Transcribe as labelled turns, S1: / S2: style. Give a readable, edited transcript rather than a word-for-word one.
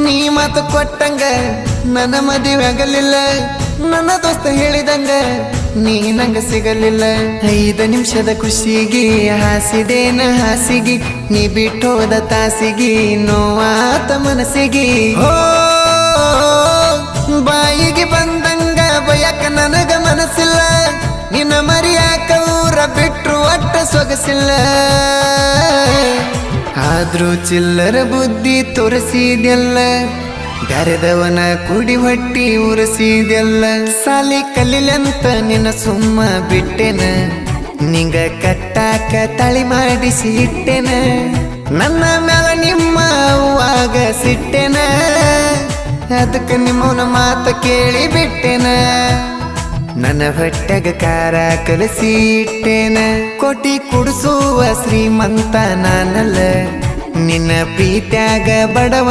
S1: ನೀ ಮಾತು ಕೊಟ್ಟಂಗ ನನ್ನ ಮದುವೆ ಆಗಲಿಲ್ಲ ನನ್ನ ದೋಸ್ತ ಹೇಳಿದಂಗ ನೀ ನಂಗ ಸಿಗಲಿಲ್ಲ 5 ನಿಮಿಷದ ಖುಷಿಗೆ ಹಾಸಿದೇನ ಹಾಸಿಗೆ ನೀ ಬಿಟ್ಟೋದ ತಾಸಿಗೆ ನೋವಾತ ಮನಸ್ಸಿಗೆ ಹೋ ಬಾಯಿಗೆ ಬಂದಂಗ ಬಯಕ ನನಗ ಮನಸ್ಸಿಲ್ಲ ನಿನ್ನ ಮರಿಯಾಕ ಊರ ಬಿಟ್ರು ಒಟ್ಟ ಸೊಗಸಿಲ್ಲ ಆದ್ರೂ ಚಿಲ್ಲರ ಬುದ್ಧಿ ತೋರಿಸಿದೆಲ್ಲ ಬ್ಯಾರೆದವನ ಕುಡಿ ಹೊಟ್ಟಿ ಉರಸಿದೆಲ್ಲ ಸಾಲಿ ಕಲಿಲಂತ ನಿನ್ನ ಸುಮ್ಮ ಬಿಟ್ಟೆನ ನಿಂಗ ಕಟ್ಟಾಕ ತಳಿ ಮಾಡಿಸಿ ಇಟ್ಟೆನ ನನ್ನ ಮ್ಯಾಲ ನಿಮ್ಮ ಅವ್ವಾಗ ಸಿಟ್ಟೆನ ಅದಕ್ಕೆ ನಿಮ್ಮನ ಮಾತ ಕೇಳಿ ಬಿಟ್ಟೆನ ನನ್ನ ಹೊಟ್ಟೆಗ ಕಾರ ಕಲಸಿ ಇಟ್ಟೇನ ಕೋಟಿ ಕುಡಿಸುವ ಶ್ರೀಮಂತ ನಾನಲ್ಲ ನಿನ್ನ ಪ್ರೀತ್ಯಾಗ ಬಡವ